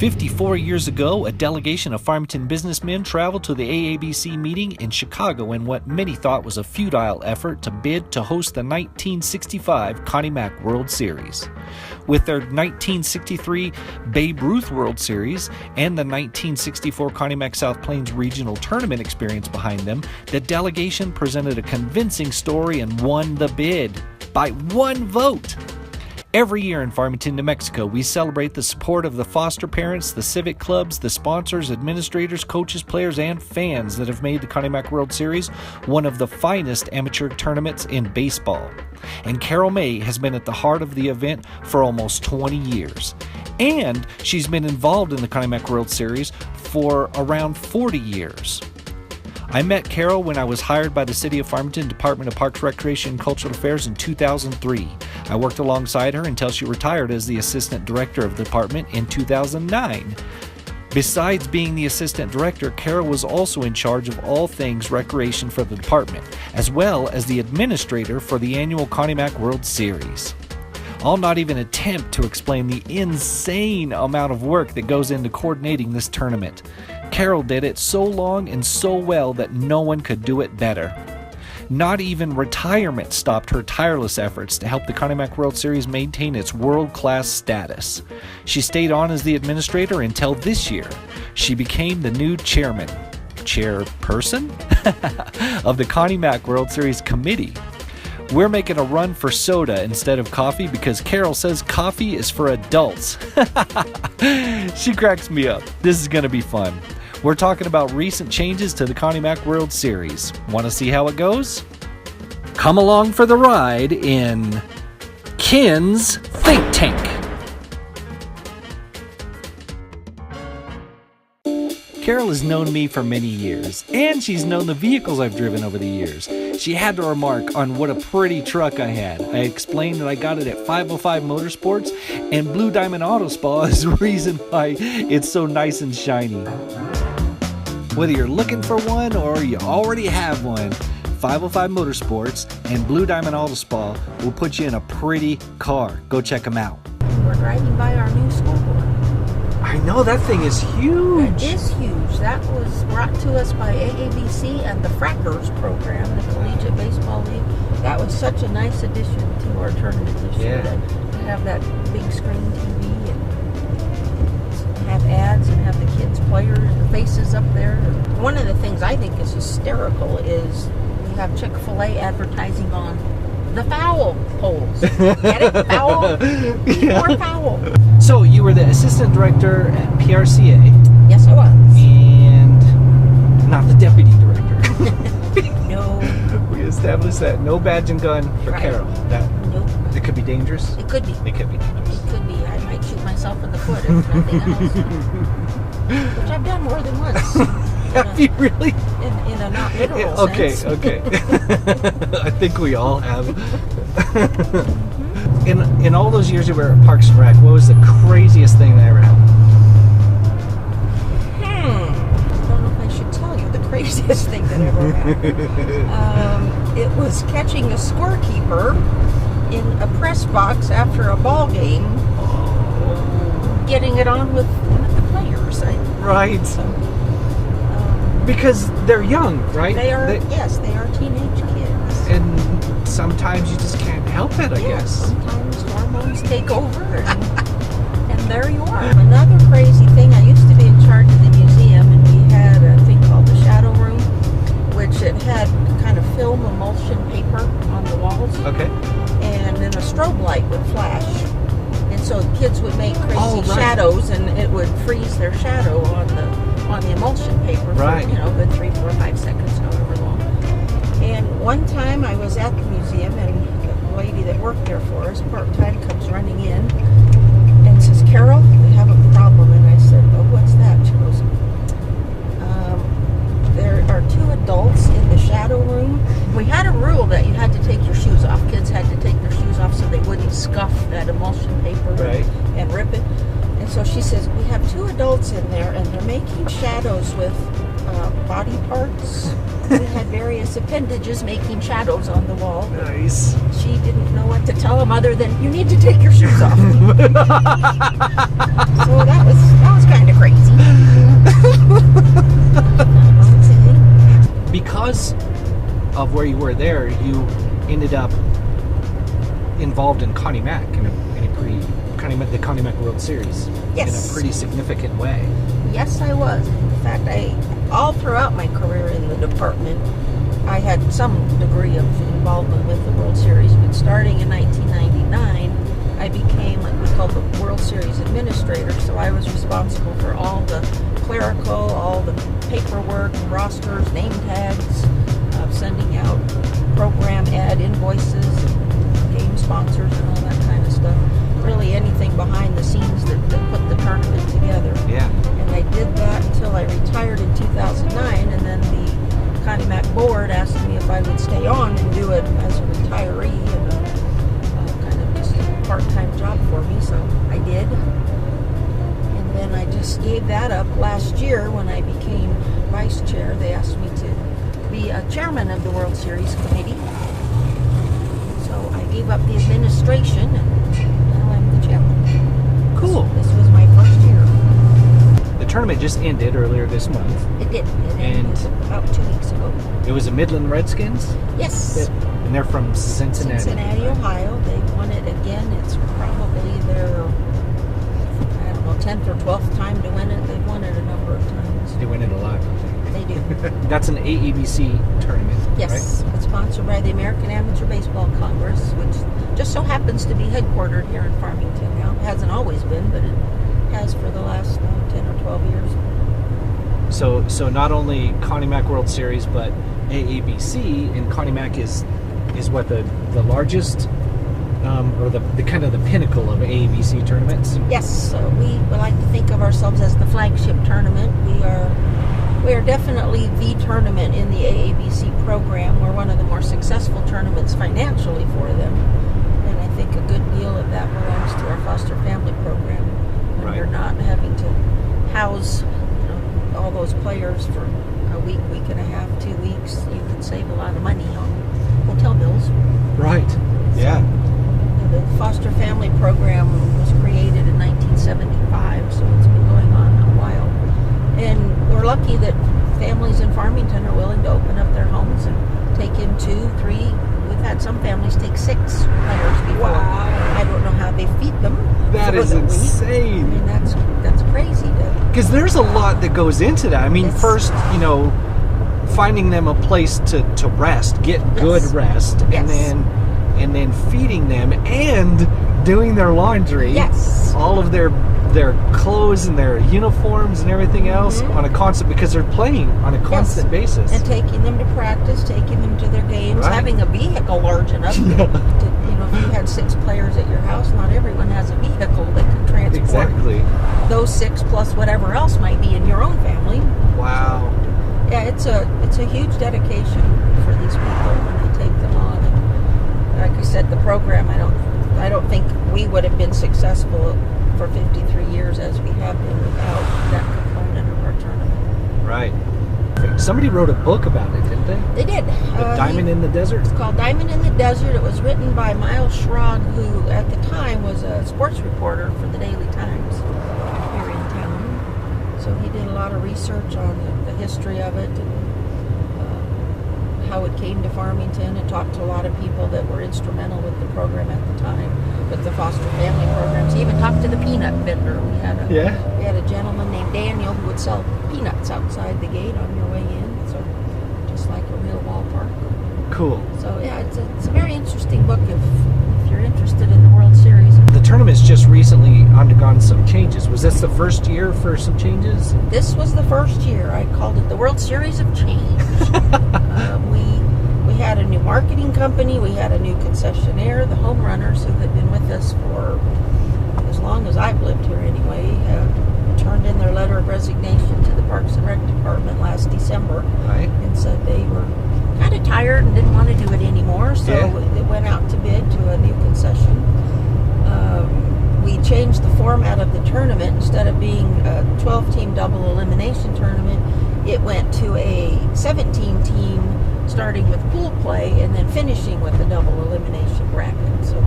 54 years ago, a delegation of Farmington businessmen traveled to the AABC meeting in Chicago in what many thought was a futile effort to bid to host the 1965 Connie Mack World Series. With their 1963 Babe Ruth World Series and the 1964 Connie Mack South Plains Regional Tournament experience behind them, the delegation presented a convincing story and won the bid by one vote. Every year in Farmington, New Mexico, we celebrate the support of the foster parents, the civic clubs, the sponsors, administrators, coaches, players, and fans that have made the Connie Mack World Series one of the finest amateur tournaments in baseball. And Carol May has been at the heart of the event for almost 20 years. And she's been involved in the Connie Mack World Series for around 40 years. I met Carol when I was hired by the City of Farmington Department of Parks, Recreation, and Cultural Affairs in 2003. I worked alongside her until she retired as the Assistant Director of the department in 2009. Besides being the Assistant Director, Carol was also in charge of all things recreation for the department, as well as the Administrator for the annual Connie Mack World Series. I'll not even attempt to explain the insane amount of work that goes into coordinating this tournament. Carol did it so long and so well that no one could do it better. Not even retirement stopped her tireless efforts to help the Connie Mack World Series maintain its world-class status. She stayed on as the administrator until this year. She became the new chairperson of the Connie Mack World Series Committee. We're making a run for soda instead of coffee because Carol says coffee is for adults. She cracks me up. This is going to be fun. We're talking about recent changes to the Connie Mack World Series. Want to see how it goes? Come along for the ride in Ken's Think Tank. Carol has known me for many years, and she's known the vehicles I've driven over the years. She had to remark on what a pretty truck I had. I explained that I got it at 505 Motorsports, and Blue Diamond Auto Spa is the reason why it's so nice and shiny. Whether you're looking for one or you already have one, 505 Motorsports and Blue Diamond Auto Spa will put you in a pretty car. Go check them out. We're driving by our new scoreboard. I know, that thing is huge. It is huge. That was brought to us by AABC and the Frackers program, the Collegiate Baseball League. That was such a nice addition to our tournament this year to have that big screen TV and have ads and have the kids' players, the faces up there. One of the things I think is hysterical is we have Chick-fil-A advertising on the foul poles. Get it? Foul? More foul. So you were the assistant director at PRCA. Yes, I was. And not the deputy director. No. We established that. No badge and gun for Carol. Nope. It could be dangerous. It could be. It could be dangerous. It could be. I might shoot myself in the foot if nothing else. Which I've done more than once. Have you really? In a not literal sense. Okay. I think we all have. In all those years you were at Parks and Rec, what was the craziest thing that ever happened? I don't know if I should tell you the craziest thing that ever happened. It was catching a scorekeeper in a press box after a ball game, getting it on with one of the players. Right. Because they're young, right? They are teenage kids. And sometimes you just can't help it, I guess. Sometimes hormones take over, and there you are. Another crazy thing, I used to be in charge of the museum, and we had a thing called the Shadow Room, which it had kind of film emulsion paper on the walls. Okay. And then a strobe light would flash. And so kids would make crazy shadows, and it would freeze their shadow on the emulsion paper for, good 3, 4, 5 seconds, however long. And one time I was at the museum, and the lady that worked there for us, part-time, comes running in and says, "Carol, we have a problem." And I said, "Oh, what's that?" She goes, "There are 2 adults in the shadow room." We had a rule that you had to take your shoes off. Kids had to take their shoes off so they wouldn't scuff that emulsion paper and rip it. And so she says, "We have 2 adults in there, and they're making shadows with body parts We had various appendages making shadows on the wall. Nice. She didn't know what to tell him other than, you need to take your shoes off. So that was kind of crazy. Because of where you were there, you ended up involved in Connie Mack in a pretty the Connie Mack World Series. Yes. In a pretty significant way. Yes, I was. In fact, all throughout my career in the department, I had some degree of involvement with the World Series, but starting in 1999, I became what we call the World Series administrator, so I was responsible for all the clerical, all the paperwork, rosters, name tags, sending out program ad invoices, game sponsors, and all that kind of stuff. Really anything behind the scenes that put the tournament together. Yeah. And I did that until I retired in 2009, and then the Connie Mack board asked me if I would stay on and do it as a retiree and kind of just a part-time job for me, so I did. And then I just gave that up last year when I became vice chair. They asked me to be a chairman of the World Series committee. So I gave up the administration and now I'm the chairman. Cool. This was my first year. The tournament just ended earlier this month. It did. It ended about 2 weeks ago. It was the Midland Redskins? Yes. And they're from Cincinnati. Cincinnati, Ohio. They won it again. It's probably their, 10th or 12th time to win it. They've won it a number of times. They win it a lot. They do. That's an AABC tournament. Yes. Right? It's sponsored by the American Amateur Baseball Congress, which just so happens to be headquartered here in Farmington now. It hasn't always been, but it has for the last 10 or 12 years. So not only Connie Mack World Series, but AABC, and Connie Mack is what the largest or the kind of the pinnacle of AABC tournaments. Yes, we like to think of ourselves as the flagship tournament. We are definitely the tournament in the AABC program. We're one of the more successful tournaments financially for them, and I think a good deal of that belongs to our foster family program. When Right. you're not having to house all those players for a week, week and a half, 2 weeks, you can save a lot of money on hotel bills. Right. Yeah. The foster family program was created in 1975, so it's been going on a while. And we're lucky that families in Farmington are willing to open up their homes and take in 2, 3. We've had some families take 6 players before. Wow. I don't know how they feed them. That is insane. I mean, that's crazy. Because there's a lot that goes into that. I mean, first, finding them a place to rest, get good rest, and then feeding them and doing their laundry. Yes. All of their clothes and their uniforms and everything else on a constant, because they're playing on a constant basis. And taking them to practice, taking them to their games, having a vehicle large enough to, if you had 6 players at your house, not everyone has a vehicle that can transport those 6 plus whatever else might be in your own family. Wow. Yeah, it's a huge dedication for these people when they take them on. And like I said, the program, I don't think we would have been successful for 53 years as we have been without that component of our tournament. Right. Somebody wrote a book about it, didn't they? They did. The Diamond in the Desert? It's called Diamond in the Desert. It was written by Miles Schrag, who at the time was a sports reporter for the Daily Times here in town. So he did a lot of research on the history of it and how it came to Farmington, and talked to a lot of people that were instrumental with the program at the time, with the foster family programs. He even talked to the peanut vendor. We had a gentleman named Daniel who would sell peanuts outside the gate on your way in, so just like a real ballpark. Cool. So yeah, it's a very interesting book if you're interested in the World Series. The tournament's just recently undergone some changes. Was this the first year for some changes? This was the first year. I called it the World Series of Change. We had a new marketing company. We had a new concessionaire. The home runners, who had been with us for as long as I've lived here anyway, turned in their letter of resignation to the Parks and Rec Department last December. Right. And said they were kind of tired and didn't want to do it anymore. So it went out to bid to a new concession. We changed the format of the tournament. Instead of being a 12-team double elimination tournament, it went to a 17 team, starting with pool play and then finishing with a double elimination bracket. So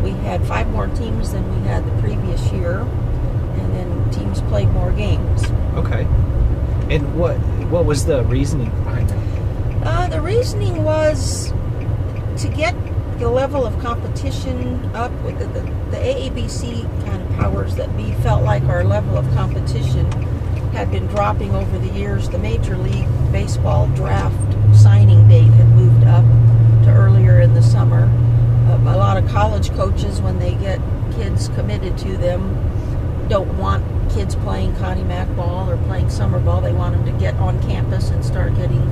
we had 5 more teams than we had the previous year, and then teams played more games. Okay. And what was the reasoning behind that? The reasoning was to get the level of competition up. With the AABC kind of powers that be felt like our level of competition had been dropping over the years. The Major League Baseball draft signing date had moved up to earlier in the summer. A lot of college coaches, when they get kids committed to them, don't want kids playing Connie Mack ball or playing summer ball. They want them to get on campus and start getting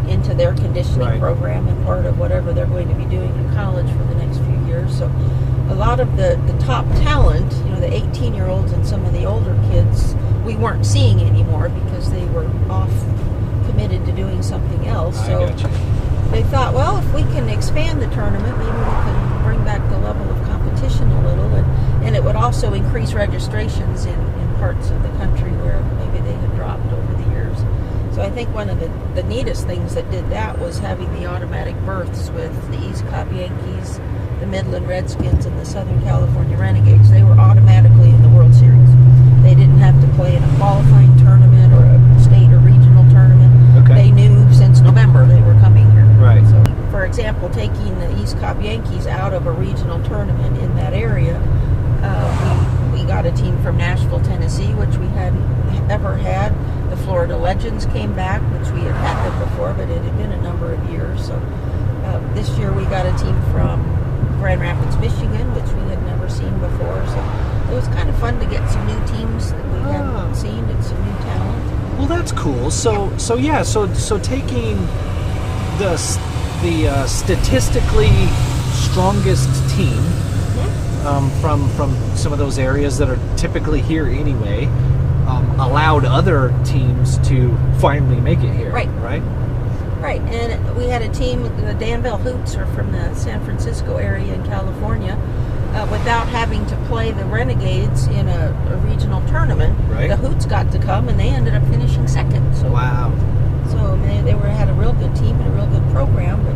into their conditioning program and part of whatever they're going to be doing in college for the next few years. So a lot of the top talent, the 18-year-olds and some of the older kids, we weren't seeing anymore because they were off committed to doing something else. So they thought, well, if we can expand the tournament, maybe we can bring back the level of competition a little, and it would also increase registrations in parts of the country where maybe they had dropped over the years. So I think one of the neatest things that did that was having the automatic berths with the East Cobb Yankees, the Midland Redskins, and the Southern California Renegades. They were automatically in the World Series. They didn't have to play in a qualifying tournament or a state or regional tournament. They knew since November they were coming here. Right. So, for example, taking the East Cobb Yankees out of a regional tournament in that area, we got a team from Nashville, Tennessee, which we hadn't ever had. The Florida Legends came back, which we had had them before, but it had been a number of years. So this year we got a team from Grand Rapids, Michigan, which we had never seen before. So it was kind of fun to get some new teams that we hadn't seen and some new talent. Well, that's cool. So taking the statistically strongest team from some of those areas that are typically here anyway, allowed other teams to finally make it here. Right. And we had a team, the Danville Hoots are from the San Francisco area in California, without having to play the Renegades in a regional tournament. The Hoots got to come, and they ended up finishing second. So, wow. So they had a real good team and a real good program, but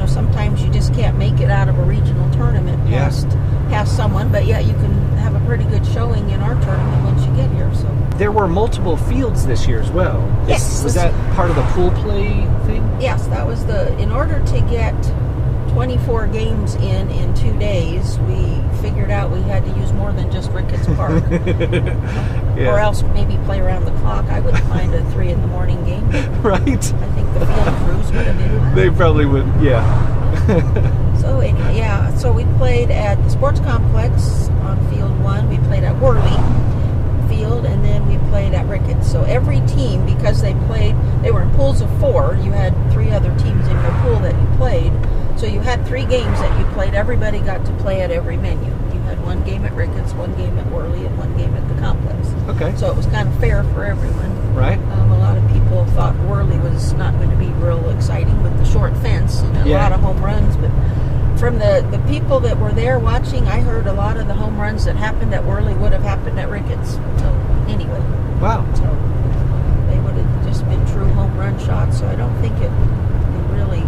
sometimes you just can't make it out of a regional tournament past someone, but yet you can have a pretty good showing in our tournament once you get here. So there were multiple fields this year as well. Yes. Was that part of the pool play thing? Yes, that was in order to get 24 games in 2 days, we figured out we had to use more than just Ricketts Park. Or else maybe play around the clock. I wouldn't mind a 3 a.m. game. Right. I think the field crews would have been. They probably would, So anyway, so we played at the sports complex on field 1. We played at Worley Field, and then we played at Ricketts. So every team, because they were in pools of 4. You had 3 other teams in your pool that you played. So you had 3 games that you played. Everybody got to play at every venue. You had 1 game at Ricketts, 1 game at Worley, and 1 game at the complex. Okay. So it was kind of fair for everyone. Right. A lot of people thought Worley was not going to be real exciting with the short fence and a lot of home runs. But from the people that were there watching, I heard a lot of the home runs that happened at Worley would have happened at Ricketts. So anyway. Wow. So they would have just been true home run shots. So I don't think it really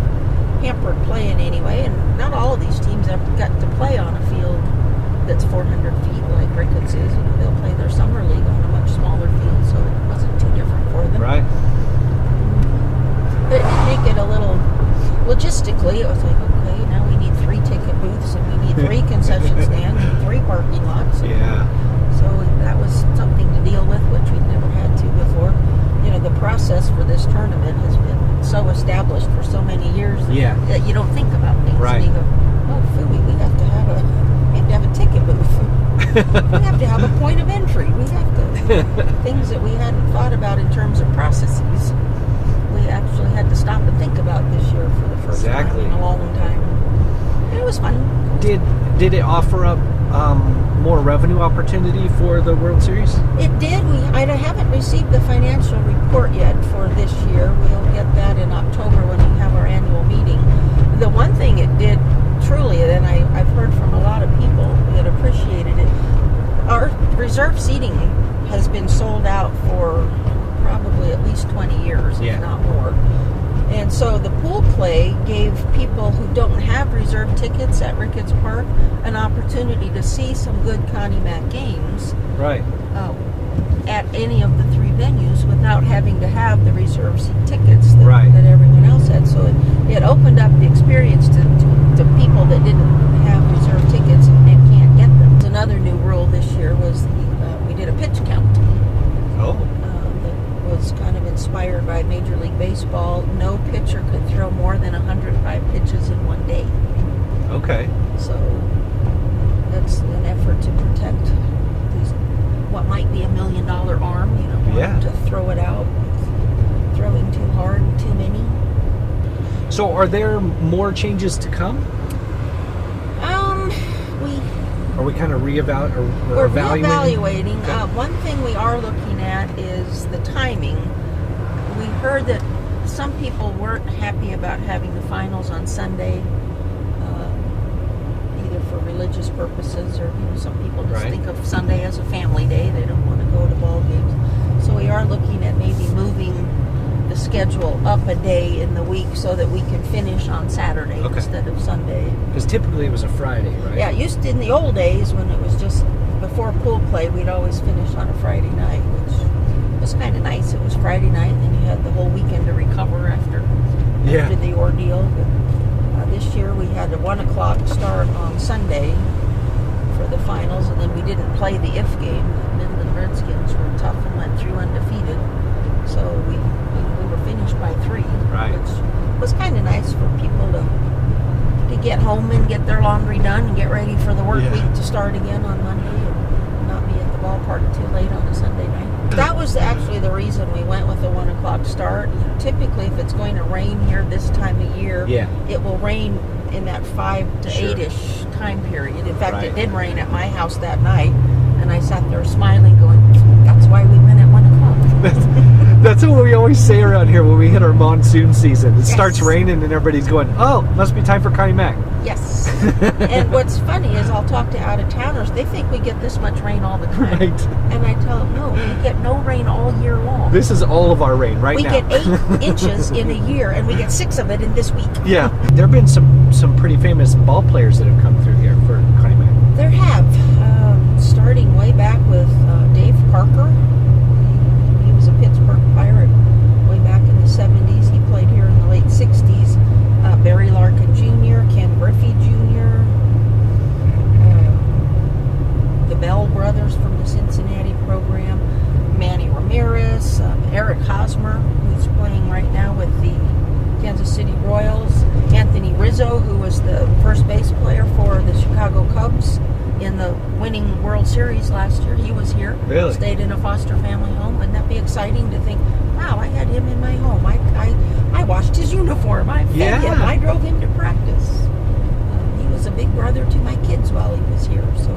hampered play in any way, and not all of these teams have got to play on a field that's 400 feet like Ricketts is. They'll play their summer league on a much smaller field, so it wasn't too different for them. Right. But it did make it a little, logistically, it was like, okay, now we need 3 ticket booths, and we need 3 concession stands, and 3 parking lots. So that was something to deal with, which we'd never had to before. The process for this tournament has been so established for so many years that you don't think about things. Right. And you go, oh, phooey, we have to have a ticket booth. We have to have a point of entry. We have to things that we hadn't thought about in terms of processes. We actually had to stop and think about this year for the first time in a long time. And it was fun. Did it offer up more revenue opportunity for the World Series? It did. I haven't received the financial report yet for this year. We'll get that in October when we have our annual meeting. The one thing it did truly, and I've heard from a lot of people that appreciated it, our reserve seating has been sold out for probably at least 20 years, Yeah. if not more. And so the pool play gave people who don't have reserved tickets at Ricketts Park an opportunity to see some good Connie Mack games Right. at any of the three venues without having to have the reserved seat tickets that, Right. that everyone else had. So it opened up the experience to people that didn't have reserved tickets and can't get them. Another new rule this year was we did a pitch count. Oh. That was kind of inspired by Major League Baseball. No pitcher could throw more than 105 pitches in one day. Okay. So that's an effort to protect these, what might be $1 million arm, Yeah. to throw it out, throwing too hard, too many. So are there more changes to come? Are we kind of We're evaluating? reevaluating. One thing we are looking at is the timing. We heard that some people weren't happy about having the finals on Sunday, either for religious purposes or some people just Right. think of Sunday as a family day. They don't want to go to ball games. So we are looking at maybe moving the schedule up a day in the week so that we can finish on Saturday instead of Sunday. Because typically it was a Friday, right? Yeah, in the old days when it was just before pool play, we'd always finish on a Friday night, which was kind of nice. It was Friday night, and then you had the whole weekend to recover after the ordeal. But this year we had a 1 o'clock start on Sunday for the finals, and then we didn't play the if game. The Midland Redskins were tough and went through undefeated, so we were finished by 3, which was kind of nice for people to get home and get their laundry done and get ready for the work week to start again on Monday and not be at the ballpark too late on a Sunday night. That was actually the reason we went with the 1 o'clock start. Typically, if it's going to rain here this time of year, it will rain in that 5 to 8-ish time period. In fact, it did rain at my house that night, and I sat there smiling going, that's why we went at 1 o'clock. That's what we always say around here when we hit our monsoon season. It starts raining and everybody's going, oh, must be time for Connie Mack. Yes. And what's funny is I'll talk to out-of-towners. They think we get this much rain all the time. Right. And I tell them, no, we get no rain all year long. This is all of our rain now. We get 8 inches in a year, and we get 6 of it in this week. Yeah. There have been some pretty famous ball players that have come through here for Connie Mack. There have. Starting way back with Dave Parker. He was a Pittsburgh Pirate way back in the 70s. He played here in the late 60s. Barry Larkin Jr., Ken Griffey Jr., the Bell brothers from the Cincinnati program, Manny Ramirez, Eric Hosmer, who's playing right now with the Kansas City Royals, Anthony Rizzo, who was the first base player for the Chicago Cubs in the winning World Series last year. He was here. Really? Stayed in a foster family home. Wouldn't that be exciting to think, wow, I had him in my home. I washed his uniform. I fed him. I drove him to practice. He was a big brother to my kids while he was here. So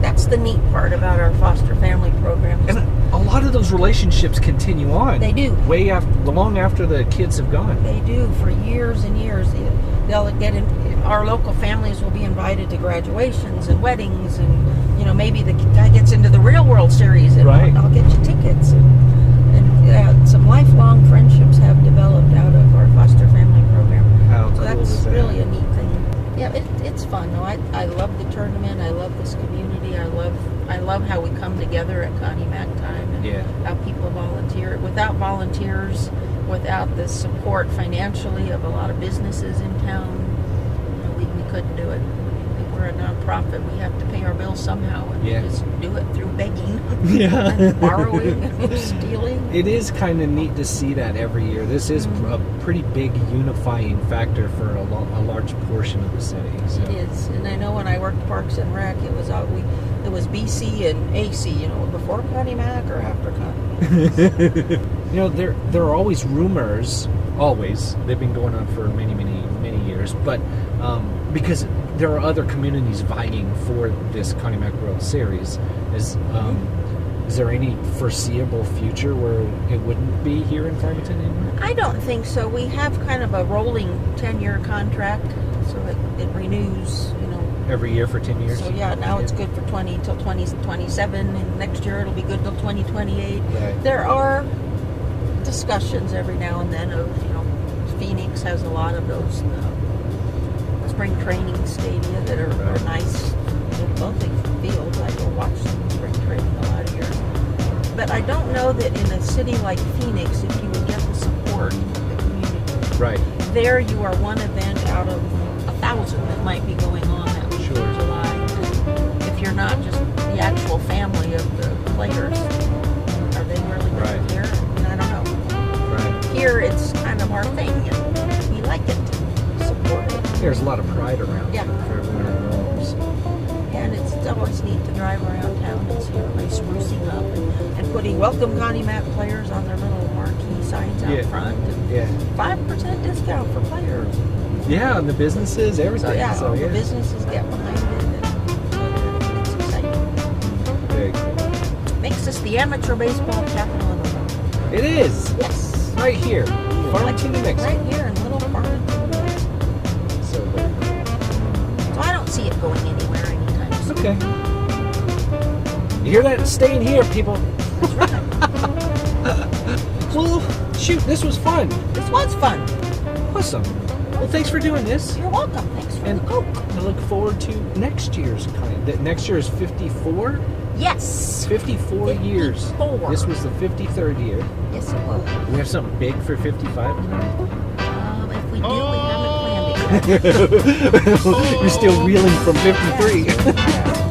that's the neat part about our foster family program. And a lot of those relationships continue on. They do. Long after the kids have gone. They do for years and years. They'll get in. Our local families will be invited to graduations and weddings, and maybe the guy gets into the Real World Series, and I'll get you tickets. And some lifelong friendships have developed out of our foster family program. How so cool that's is that? Really a neat thing. Yeah, it's fun. No, I love the tournament. I love this community. I love how we come together at Connie Mack time, and how people volunteer. Without volunteers, without the support financially of a lot of businesses in town, we couldn't do it. We're a nonprofit. We have to pay our bills somehow, and we just do it through begging, and borrowing, and stealing. It is kind of neat to see that every year. This is a pretty big unifying factor for a large portion of the city. So. It is, and I know when I worked Parks and Rec, it was BC and AC. Before Connie Mack or after Connie Mack. There are always rumors. Always, they've been going on for many years, but because there are other communities vying for this Connie Mack World Series, is there any foreseeable future where it wouldn't be here in Farmington anymore? I don't think so. We have kind of a rolling 10-year contract, so it renews, every year for 10 years. So now it's good for 20 till 2027, and next year it'll be good till 2028. Right. There are discussions every now and then of, Phoenix has a lot of those spring training stadia that are nice. Both fields, I go watch them spring training a lot of years. But I don't know that in a city like Phoenix, if you would get the support of the community. Right. There you are one event out of 1,000 that might be going on that week in July. And if you're not just the actual family of the players, are they really going to care? I don't know. Right. Here it's kind of our thing, and we like it, support it. There's a lot of pride around Yeah. for everyone involved. And it's always neat to drive around town and see everybody sprucing up and putting welcome Connie Mack players on their little marquee signs out front. And 5% discount for players. Yeah, and the businesses, everything. So the businesses get behind it. And it's exciting. Very cool. Makes us the amateur baseball capital of the world. It is. Yes. Right here. Farmington, New Mexico. Right here in little Farmington, New Mexico. So very cool. So I don't see it going anywhere anytime soon. Okay. You hear that? It's staying here, people. That's right. Well, shoot, this was fun. This was fun. Awesome. Well, thanks for doing this. You're welcome. Thanks for the Coke. I look forward to next year's next year is 54? Yes. 54 years. 54. This was the 53rd year. Yes, it was. We have something big for 55 tonight? If we do, we haven't planned it yet. We're still reeling from 53. Yeah.